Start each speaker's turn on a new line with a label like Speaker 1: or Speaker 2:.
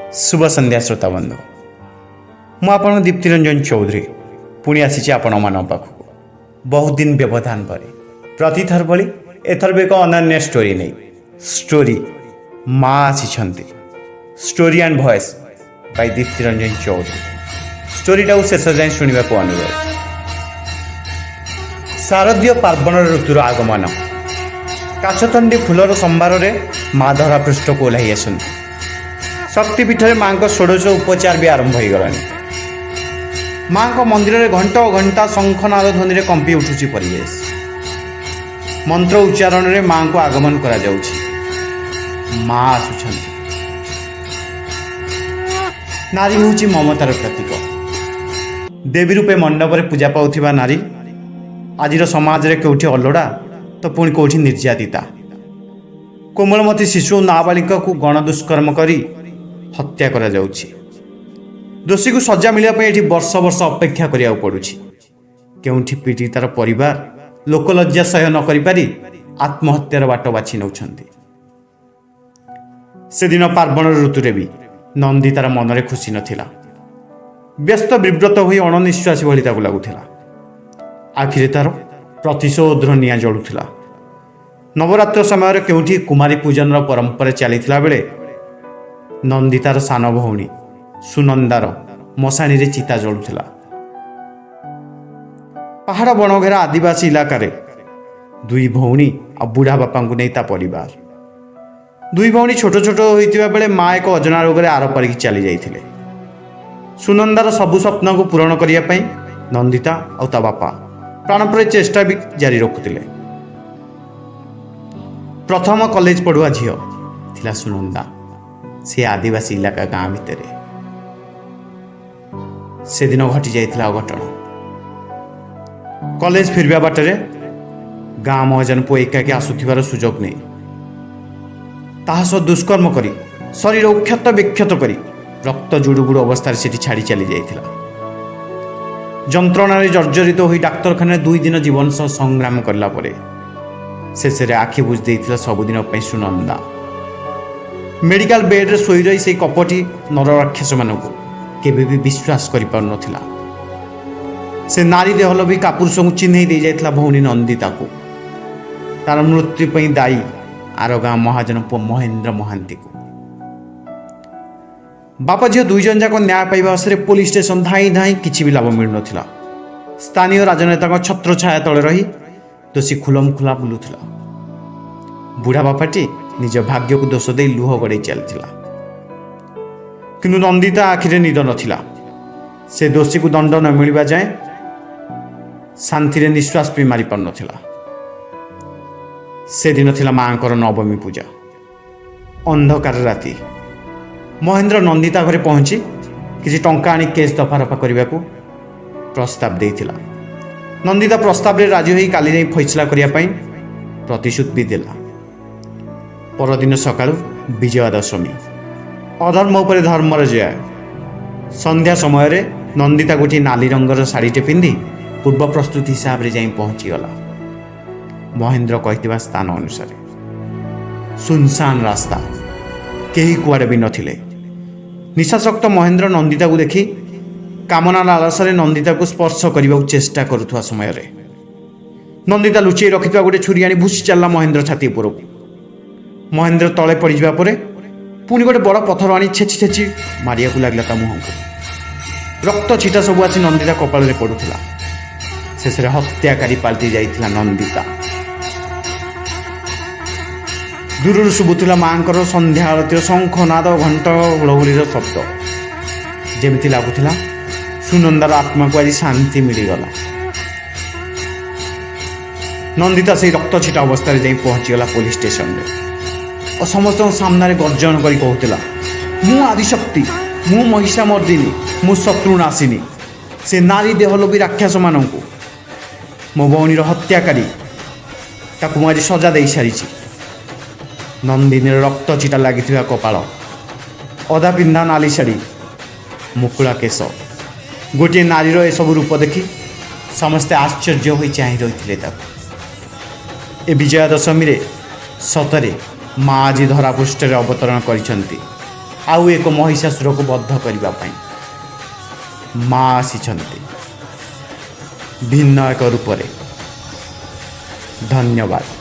Speaker 1: शुभ संध्या श्रोता बंधु मु आपण दीप्तिरंजन चौधरी पुणी आसी आपण मान पाखक बहुत दिन व्यवधान पर प्रतिथर भली एथर भी एक अनन्य स्टोरी नहीं स्टोरी माँ आसी story and voice by Diptiranjan Choudhury स्टोरीटा शेष जाए शुणा अनुरोध। शारदीय पार्वण ऋतुर आगमन काछतंडी फूलर संभार में माँ धरा पृष्ठ को ओह्लाई आसती शक्तिपीठ में माँ को षोडश उपचार भी आरंभ हो गला। माँ को मंदिर में घंटा घंटा शंखनाद ध्वनि में कंपी उठुची परिवेश मंत्र उच्चारण में माँ को आगमन करा जाउछि। माँ आसुछन नारी होउछि ममतार प्रतीक देवी रूपे मंडप में पूजा पाउथिबा नारी आजिर समाज रे केउठी अलोड़ा तो पुणी कोठी निर्यातिता कोमलमती शिशु नाबालिका को गणदुष्कर्म करी हत्या करा जाउछि। दोषी को सजा मिलने ये वर्ष वर्ष अपेक्षा करिया पड़ुछि। केउठी पीड़ितार परिवार लोकलज्जा सह्य न करि पारि आत्महत्यार बाट बाछि नउछन्ति। से दिन पार्वण ऋतुरे भी नंदितार मनरे खुशी नथिला। व्यस्त विव्रत होई अणनिश्वासी भली ताकू लागुथिला। आखिरे तार प्रतिशोधर निया जलुथिला। नवरात्र समय केउठी कुमारी पूजन परंपरा चलीथिला बेले नंदितार सान भौणी सुनंदार मशाणी रे चिता जलुथिला। पहाड़ बणघेरा आदिवासी इलाका रे दुई भौणी आ बुढ़ा बापा को नहीं ता परिवार दुई भौणी छोट छोट होइतिबा बेले माँ एक अजना रोग रे आर परिक चली जाइथिले। सुनंदार सबु स्वप्न को पूरण करिया पई नंदिता और ता बापा प्राणप्राय चेष्टा भी जारी रखुथिले। प्रथम कॉलेज पढ़ुआ झील थिला सुनंदा। से आदिवासी इलाका गाँ भितर से दिन घटी जाइथिला अघटन। कॉलेज फिरवा बाटरे गाँ महाजन पुओ एकाकी आसुथिबार सुजोग नहीं ताहा सह दुष्कर्म करी शरीर उक्षत विक्षत करी रक्त जुड़ुबुड़ अवस्था से छाड़ी चली जाइथिला। जंत्रणा जर्जरित होई डाक्तरखाना 2 दिन जीवन सह संग्राम करला परे शेष आखि बुझ देइथिला सबुदिन पई सुनंदा। मेडिकल बेड रे सोई रही से कपटी नर राक्षस मानक केबे भी विश्वास करि पार नथिला। से नारी देहल भी कापुरुष को चिन्ह दे जाइथिला भौणी नंदिता को तार मृत्यु पई दायी आर गाँ महाजन पुओ महेंद्र महांती को। बापा झील 2 जन जाक न्याय पाइबा आशे पुलिस स्टेशन धाई धाई किछि भी लाभ मिल नथिला। स्थानीय राजनेता छत्र छाया तले रही दोषी खुलम खुला बुलुथिला। बुढ़ा बापाटी निज भाग्य को दोष दे लुह गड़े चलथिला। किंतु नंदिता आखिरे निद नथिला। से दोषी को दंड न मिलवा जाए शांति रे निश्वास भी मारी पार नथिला। से दिन थिला मांकर नवमी पूजा। अंधकार राति महेंद्र नंदिता घरे पहुंची किसी टंका आनी केस दफा रफा करने को प्रस्ताव देइथिला। नंदिता प्रस्ताव रे राजी होई काली जाई फैसला करिया पई प्रतिश्रुति भी देला। परदिन सकाळु विजया दशमी अधर्म उपर धर्मर जय। संध्या समय रे नंदिता गोटी नाली रंगर शाढ़ीटे पिंधि पूर्व प्रस्तुति हिसाब रे जाई पहुंची गला। महेंद्र कहिथिबा स्थान अनुसार सुनसान रास्ता केही कुआडे भी नथिले। निशाशक्त महेंद्र नंदिता को देखी कामना लालसरे नंदिता को स्पर्श करने चेष्टा करुवा समय रे नंदिता लुचई रखिथिबा गोटे छुरी आनी भूसी चलला महेंद्र छाती उपर को। महेंद्र तले पड़ जा पुणी गोटे बड़ पथर आनी छेची छेची मारिया को लगला मुह को। रक्त छिटा सब आसी नंदिता कपाल रे पड़ुथिला। शेष हत्याकारी पाल्टी जाइथिला नंदिता। दूर शुभुला माँ संध्या आरती शंखनाद घंट हुलहुलीर शब्द जमी लगुला सुनंदार आत्मा को आज शांति मिलगला। नंदिता से रक्त छिटा अवस्था जा पहुँचीगला पुलिस स्टेशन में और समस्त सामने गर्जन कर कहूला मु आदिशक्ति मु महिषा मर्दिनी मु शत्रुनाशिनी से नारी देहलोभी राक्षस मानक मो भौणीर हत्याकारी ताकू मुझे सजा दे सारी। नंदिनी रक्त छिटा लगी कपाल अधा पिंधा नाली शाढ़ी मुकुला केश गोटे नारीर एसबू रूप देखी समस्ते आश्चर्य हो चाह रही। ए विजया दशमी रे सतरे माँ आज धरापृष्ठ अवतरण कर आउ एक महिषासुर को बद्ध करने पाई माँ आसिछन्ति भिन्न एक रूप। धन्यवाद।